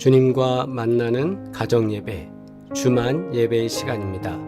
주님과 만나는 가정예배, 주만 예배의 시간입니다.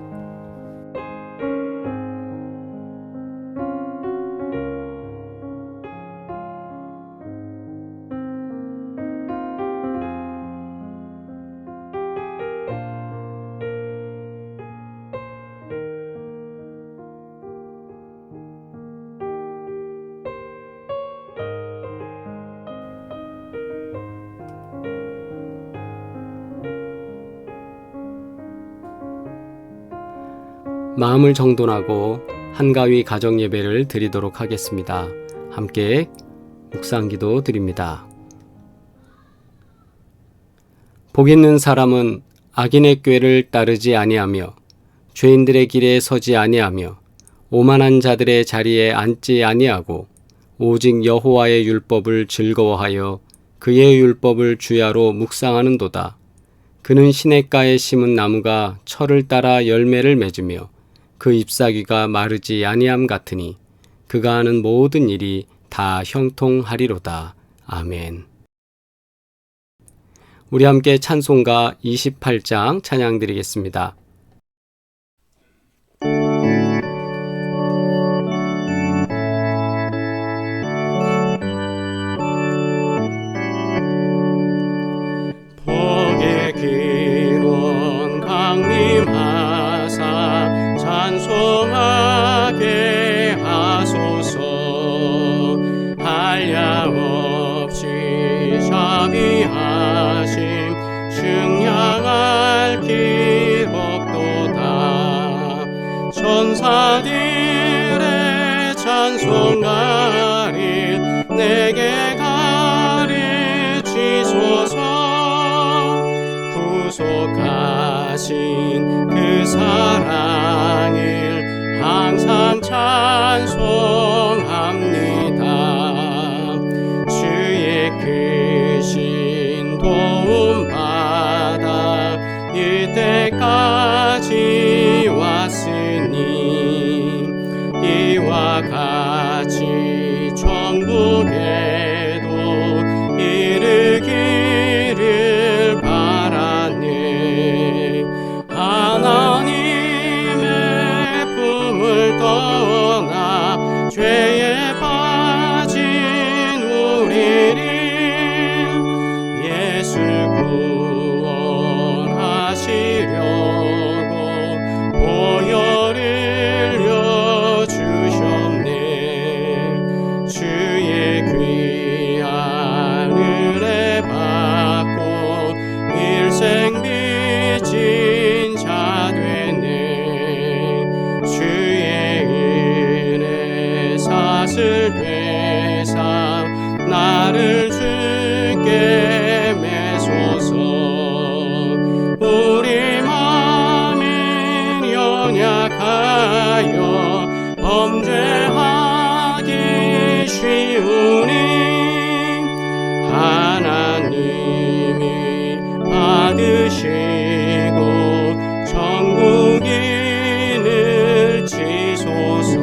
마음을 정돈하고 한가위 가정예배를 드리도록 하겠습니다. 함께 묵상기도 드립니다. 복 있는 사람은 악인의 꾀를 따르지 아니하며 죄인들의 길에 서지 아니하며 오만한 자들의 자리에 앉지 아니하고 오직 여호와의 율법을 즐거워하여 그의 율법을 주야로 묵상하는도다. 그는 시냇가에 심은 나무가 철을 따라 열매를 맺으며 그 잎사귀가 마르지 아니함 같으니 그가 하는 모든 일이 다 형통하리로다. 아멘. 우리 함께 찬송가 28장 찬양 드리겠습니다. 복의 기원 강림하사 찬송하게 하소서. 한량없이 자비하심 증량할 기록도다. 천사들의 찬송 가릴 내게 가르치소서. 구속하신 그 사랑을 항상 찬송합니다. 주의 크신 도움 받아 이때까지 왔으니 이와 같이 천국에도 이르기를 바라네. 하나님의 품을 떠나 죄에 빠진 우리를 예수 구원하시려고 보혈을 흘려주셨네. 주의 귀한 은혜 받고 일생 빚진 자 되네. 주의 은혜 사슬 되사 나를 주께 매소서. 우리 마음이 연약하여 범죄하기 쉬우니 하나님이 받으시고 천국인을 지소서.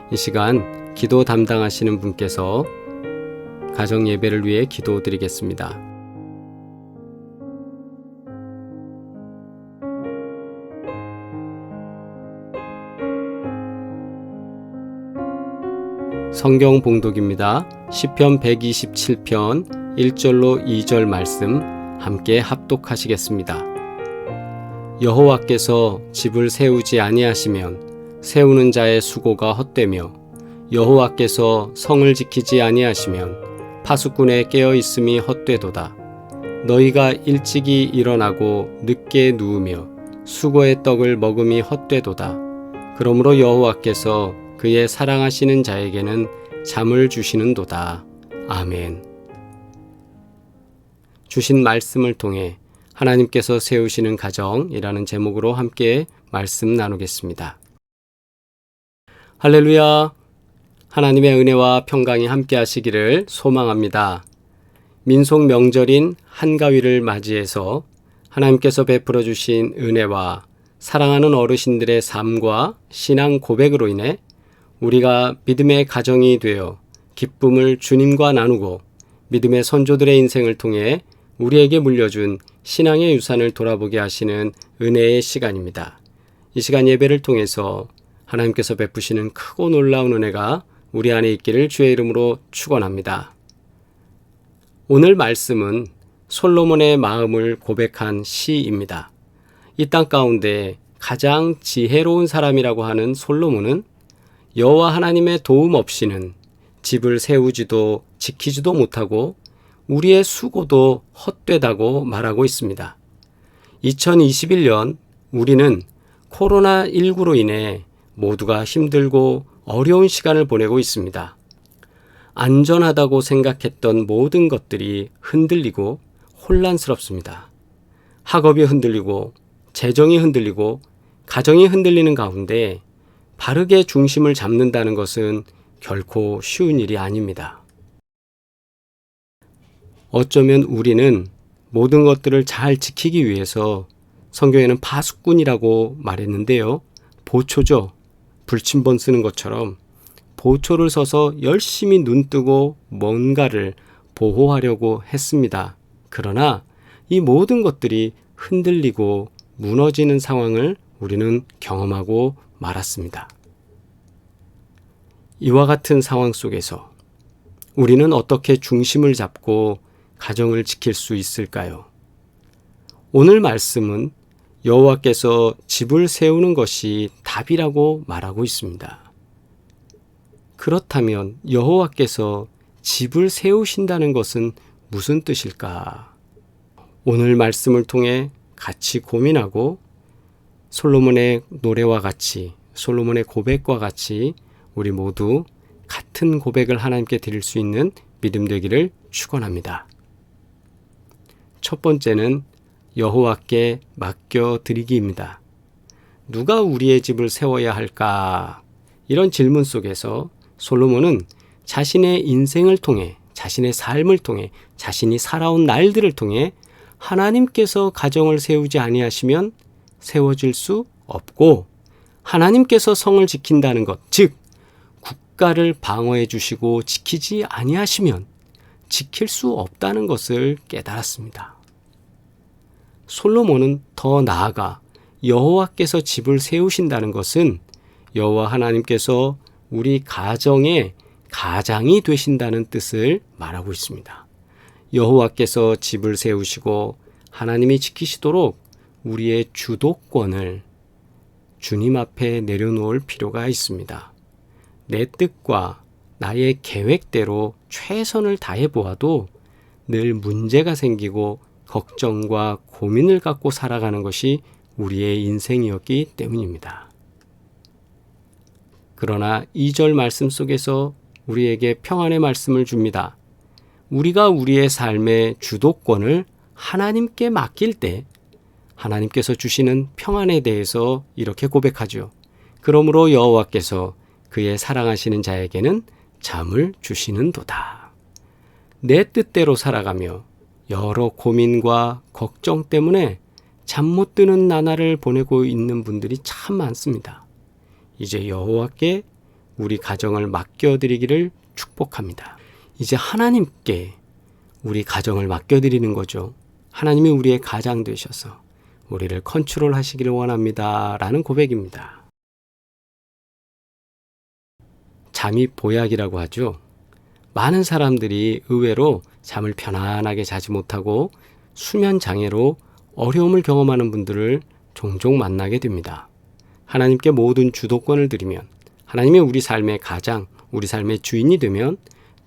이 시간 기도 담당하시는 분께서 가정 예배를 위해 기도드리겠습니다. 성경 봉독입니다. 시편 127편 1절로 2절 말씀 함께 합독하시겠습니다. 여호와께서 집을 세우지 아니하시면 세우는 자의 수고가 헛되며 여호와께서 성을 지키지 아니하시면 파수꾼의 깨어있음이 헛되도다. 너희가 일찍이 일어나고 늦게 누우며 수고의 떡을 먹음이 헛되도다. 그러므로 여호와께서 그의 사랑하시는 자에게는 잠을 주시는도다. 아멘. 주신 말씀을 통해 하나님께서 세우시는 가정이라는 제목으로 함께 말씀 나누겠습니다. 할렐루야! 하나님의 은혜와 평강이 함께 하시기를 소망합니다. 민속 명절인 한가위를 맞이해서 하나님께서 베풀어 주신 은혜와 사랑하는 어르신들의 삶과 신앙 고백으로 인해 우리가 믿음의 가정이 되어 기쁨을 주님과 나누고 믿음의 선조들의 인생을 통해 우리에게 물려준 신앙의 유산을 돌아보게 하시는 은혜의 시간입니다. 이 시간 예배를 통해서 하나님께서 베푸시는 크고 놀라운 은혜가 우리 안에 있기를 주의 이름으로 축원합니다. 오늘 말씀은 솔로몬의 마음을 고백한 시입니다. 이 땅 가운데 가장 지혜로운 사람이라고 하는 솔로몬은 여호와 하나님의 도움 없이는 집을 세우지도 지키지도 못하고 우리의 수고도 헛되다고 말하고 있습니다. 2021년 우리는 코로나19로 인해 모두가 힘들고 어려운 시간을 보내고 있습니다. 안전하다고 생각했던 모든 것들이 흔들리고 혼란스럽습니다. 학업이 흔들리고 재정이 흔들리고 가정이 흔들리는 가운데 바르게 중심을 잡는다는 것은 결코 쉬운 일이 아닙니다. 어쩌면 우리는 모든 것들을 잘 지키기 위해서 성경에는 파수꾼이라고 말했는데요. 보초죠. 불침번 쓰는 것처럼 보초를 서서 열심히 눈뜨고 뭔가를 보호하려고 했습니다. 그러나 이 모든 것들이 흔들리고 무너지는 상황을 우리는 경험하고 말았습니다. 이와 같은 상황 속에서 우리는 어떻게 중심을 잡고 가정을 지킬 수 있을까요? 오늘 말씀은 여호와께서 집을 세우는 것이 답이라고 말하고 있습니다. 그렇다면 여호와께서 집을 세우신다는 것은 무슨 뜻일까? 오늘 말씀을 통해 같이 고민하고 솔로몬의 노래와 같이, 솔로몬의 고백과 같이 우리 모두 같은 고백을 하나님께 드릴 수 있는 믿음 되기를 축원합니다. 첫 번째는 여호와께 맡겨드리기입니다. 누가 우리의 집을 세워야 할까? 이런 질문 속에서 솔로몬은 자신의 인생을 통해, 자신의 삶을 통해, 자신이 살아온 날들을 통해 하나님께서 가정을 세우지 아니하시면 세워질 수 없고 하나님께서 성을 지킨다는 것, 즉 국가를 방어해 주시고 지키지 아니하시면 지킬 수 없다는 것을 깨달았습니다. 솔로몬은 더 나아가 여호와께서 집을 세우신다는 것은 여호와 하나님께서 우리 가정의 가장이 되신다는 뜻을 말하고 있습니다. 여호와께서 집을 세우시고 하나님이 지키시도록 우리의 주도권을 주님 앞에 내려놓을 필요가 있습니다. 내 뜻과 나의 계획대로 최선을 다해 보아도 늘 문제가 생기고 걱정과 고민을 갖고 살아가는 것이 우리의 인생이었기 때문입니다. 그러나 2절 말씀 속에서 우리에게 평안의 말씀을 줍니다. 우리가 우리의 삶의 주도권을 하나님께 맡길 때 하나님께서 주시는 평안에 대해서 이렇게 고백하죠. 그러므로 여호와께서 그의 사랑하시는 자에게는 잠을 주시는도다. 내 뜻대로 살아가며 여러 고민과 걱정 때문에 잠 못 드는 나날을 보내고 있는 분들이 참 많습니다. 이제 여호와께 우리 가정을 맡겨드리기를 축복합니다. 이제 하나님께 우리 가정을 맡겨드리는 거죠. 하나님이 우리의 가장 되셔서 우리를 컨트롤 하시기를 원합니다. 라는 고백입니다. 잠이 보약이라고 하죠. 많은 사람들이 의외로 잠을 편안하게 자지 못하고 수면 장애로 어려움을 경험하는 분들을 종종 만나게 됩니다. 하나님께 모든 주도권을 드리면 하나님이 우리 삶의 가장, 우리 삶의 주인이 되면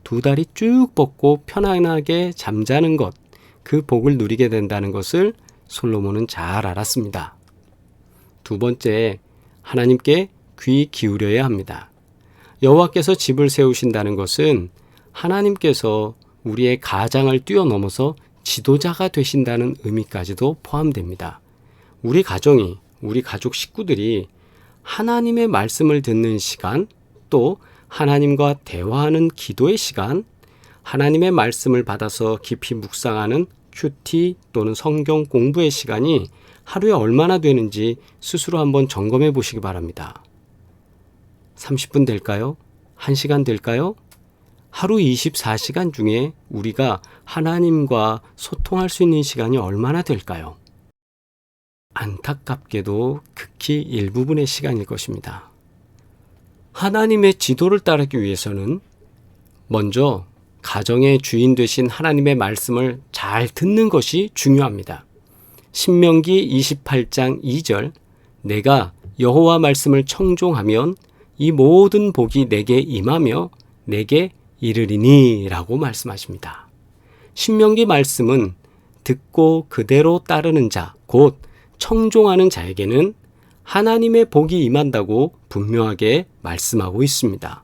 두 다리 쭉 뻗고 편안하게 잠자는 것, 그 복을 누리게 된다는 것을 솔로몬은 잘 알았습니다. 두 번째, 하나님께 귀 기울여야 합니다. 여호와께서 집을 세우신다는 것은 하나님께서 우리의 가장을 뛰어넘어서 지도자가 되신다는 의미까지도 포함됩니다. 우리 가정이, 우리 가족 식구들이 하나님의 말씀을 듣는 시간, 또 하나님과 대화하는 기도의 시간, 하나님의 말씀을 받아서 깊이 묵상하는 큐티 또는 성경 공부의 시간이 하루에 얼마나 되는지 스스로 한번 점검해 보시기 바랍니다. 30분 될까요? 1시간 될까요? 하루 24시간 중에 우리가 하나님과 소통할 수 있는 시간이 얼마나 될까요? 안타깝게도 극히 일부분의 시간일 것입니다. 하나님의 지도를 따르기 위해서는 먼저 가정의 주인 되신 하나님의 말씀을 잘 듣는 것이 중요합니다. 신명기 28장 2절 내가 여호와 말씀을 청종하면 이 모든 복이 내게 임하며 내게 이르리니 라고 말씀하십니다. 신명기 말씀은 듣고 그대로 따르는 자, 곧 청종하는 자에게는 하나님의 복이 임한다고 분명하게 말씀하고 있습니다.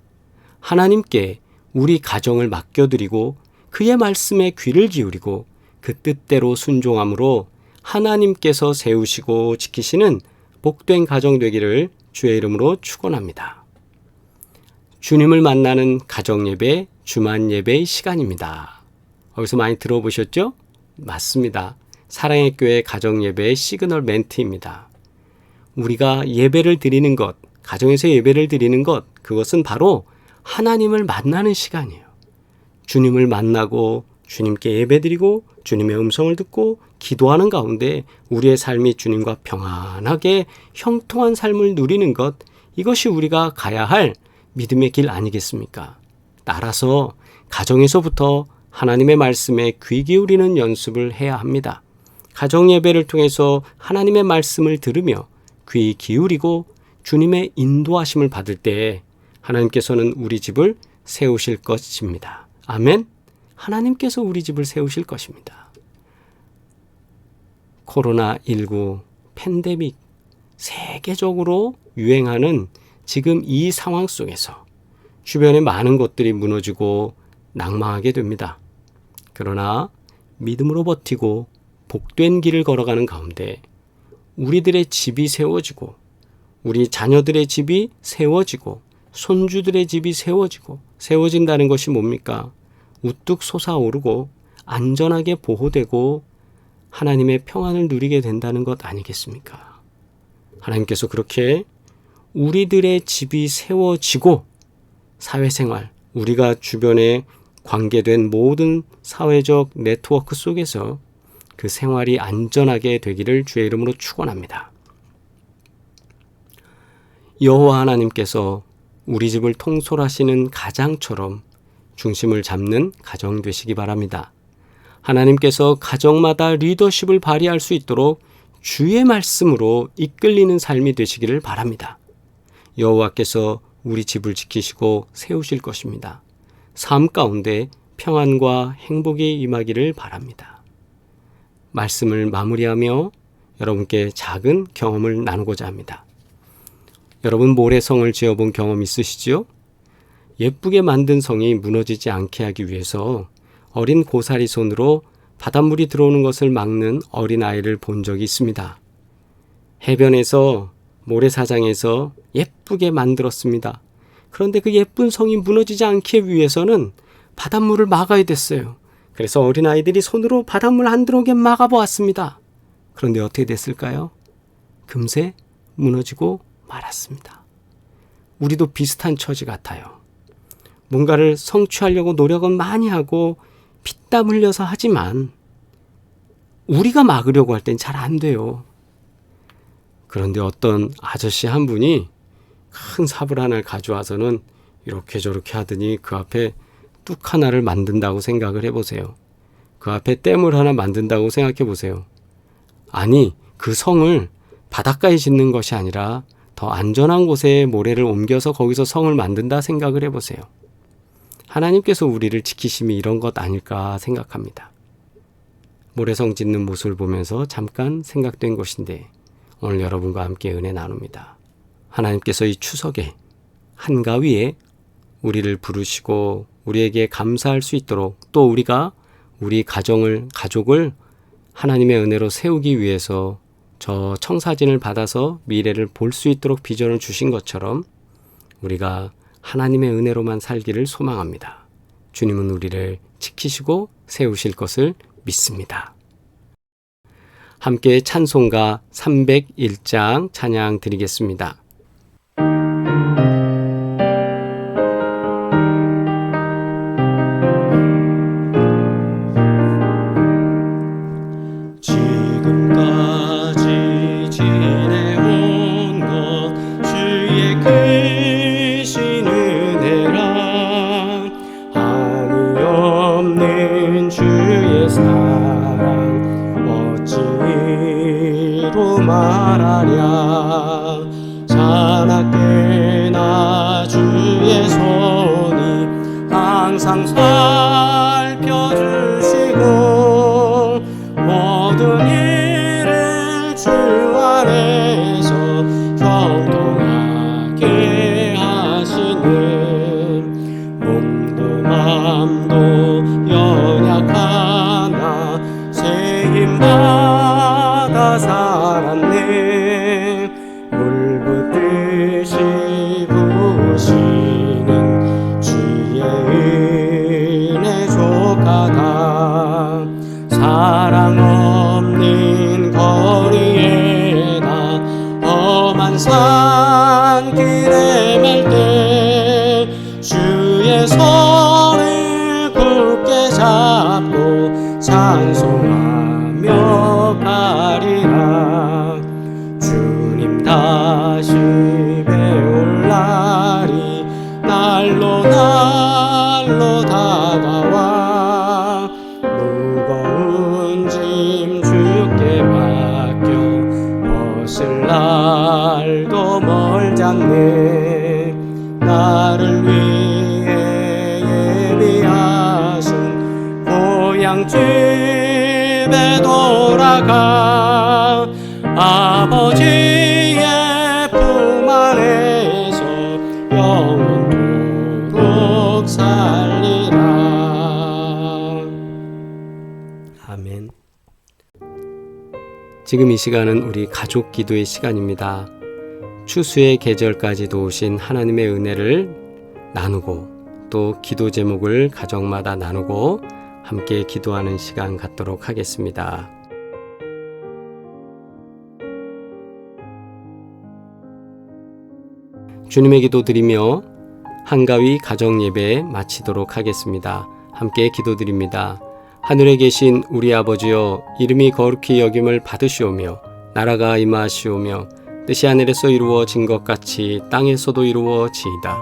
하나님께 우리 가정을 맡겨드리고 그의 말씀에 귀를 기울이고 그 뜻대로 순종함으로 하나님께서 세우시고 지키시는 복된 가정 되기를 주의 이름으로 축원합니다. 주님을 만나는 가정예배, 주만예배의 시간입니다. 어디서 많이 들어보셨죠? 맞습니다. 사랑의 교회 가정예배의 시그널 멘트입니다. 우리가 예배를 드리는 것, 가정에서 예배를 드리는 것, 그것은 바로 하나님을 만나는 시간이에요. 주님을 만나고 주님께 예배드리고 주님의 음성을 듣고 기도하는 가운데 우리의 삶이 주님과 평안하게 형통한 삶을 누리는 것, 이것이 우리가 가야 할 믿음의 길 아니겠습니까? 따라서 가정에서부터 하나님의 말씀에 귀 기울이는 연습을 해야 합니다. 가정 예배를 통해서 하나님의 말씀을 들으며 귀 기울이고 주님의 인도하심을 받을 때 하나님께서는 우리 집을 세우실 것입니다. 아멘. 하나님께서 우리 집을 세우실 것입니다. 코로나19 팬데믹 세계적으로 유행하는 지금 이 상황 속에서 주변의 많은 것들이 무너지고 낭망하게 됩니다. 그러나 믿음으로 버티고 복된 길을 걸어가는 가운데 우리들의 집이 세워지고 우리 자녀들의 집이 세워지고 손주들의 집이 세워진다는 것이 뭡니까? 우뚝 솟아오르고 안전하게 보호되고 하나님의 평안을 누리게 된다는 것 아니겠습니까? 하나님께서 그렇게 우리들의 집이 세워지고 사회생활, 우리가 주변에 관계된 모든 사회적 네트워크 속에서 그 생활이 안전하게 되기를 주의 이름으로 축원합니다. 여호와 하나님께서 우리 집을 통솔하시는 가장처럼 중심을 잡는 가정 되시기 바랍니다. 하나님께서 가정마다 리더십을 발휘할 수 있도록 주의 말씀으로 이끌리는 삶이 되시기를 바랍니다. 여호와께서 우리 집을 지키시고 세우실 것입니다. 삶 가운데 평안과 행복이 임하기를 바랍니다. 말씀을 마무리하며 여러분께 작은 경험을 나누고자 합니다. 여러분 모래성을 지어본 경험 있으시지요? 예쁘게 만든 성이 무너지지 않게 하기 위해서 어린 고사리 손으로 바닷물이 들어오는 것을 막는 어린아이를 본 적이 있습니다. 해변에서 모래사장에서 예쁘게 만들었습니다. 그런데 그 예쁜 성이 무너지지 않기 위해서는 바닷물을 막아야 됐어요. 그래서 어린아이들이 손으로 바닷물 안 들어오게 막아보았습니다. 그런데 어떻게 됐을까요? 금세 무너지고 말았습니다. 우리도 비슷한 처지 같아요. 뭔가를 성취하려고 노력은 많이 하고 피땀 흘려서 하지만 우리가 막으려고 할 땐 잘 안 돼요. 그런데 어떤 아저씨 한 분이 큰 삽을 하나를 가져와서는 이렇게 저렇게 하더니 그 앞에 뚝 하나를 만든다고 생각을 해보세요. 그 앞에 댐을 하나 만든다고 생각해 보세요. 아니, 그 성을 바닷가에 짓는 것이 아니라 더 안전한 곳에 모래를 옮겨서 거기서 성을 만든다 생각을 해보세요. 하나님께서 우리를 지키심이 이런 것 아닐까 생각합니다. 모래성 짓는 모습을 보면서 잠깐 생각된 것인데 오늘 여러분과 함께 은혜 나눕니다. 하나님께서 이 추석에 한가위에 우리를 부르시고 우리에게 감사할 수 있도록 또 우리가 우리 가족을 하나님의 은혜로 세우기 위해서 저 청사진을 받아서 미래를 볼 수 있도록 비전을 주신 것처럼 우리가 하나님의 은혜로만 살기를 소망합니다. 주님은 우리를 지키시고 세우실 것을 믿습니다. 함께 찬송가 301장 찬양 드리겠습니다. 지금까지 지내온 것 주의 크신 은혜라 한이 없는 주의 사랑 어찌로 말하랴 자나깨나 주의 손이 항상 살펴주시고 모든 일을 주 안에서 형통하게 하시는 몸도 맘도 연약하나 새 힘받아 살았네 물붓듯이 부으시는 주의 은혜 족하다 사랑 없는 거리에나 험한 산길에 말 때 주의 손을 굳게 잡고 찬송하며 가리라 주님 다시 배울 날이 날로 다가와 무거운 짐 주께 맡겨 벗을 날도 멀잖네 나를 위해 예비하신 고향 집에 돌아가 아버지의 품 안에서 영원토록 살리라. 아멘. 지금 이 시간은 우리 가족 기도의 시간입니다. 추수의 계절까지 도우신 하나님의 은혜를 나누고 또 기도 제목을 가정마다 나누고 함께 기도하는 시간 갖도록 하겠습니다. 주님의 기도 드리며 한가위 가정 예배 마치도록 하겠습니다. 함께 기도드립니다. 하늘에 계신 우리 아버지여 이름이 거룩히 여김을 받으시오며 나라가 임하시오며 뜻이 하늘에서 이루어진 것 같이 땅에서도 이루어지이다.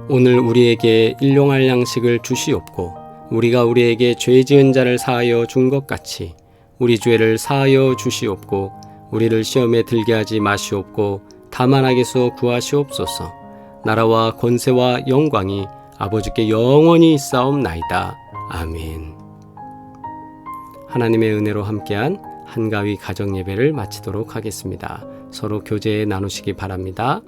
오늘 우리에게 일용할 양식을 주시옵고 우리가 우리에게 죄 지은 자를 사하여 준 것 같이 우리 죄를 사하여 주시옵고 우리를 시험에 들게 하지 마시옵고 다만 악에서 구하시옵소서. 나라와 권세와 영광이 아버지께 영원히 있사옵나이다. 아멘. 하나님의 은혜로 함께한 한가위 가정예배를 마치도록 하겠습니다. 서로 교제 나누시기 바랍니다.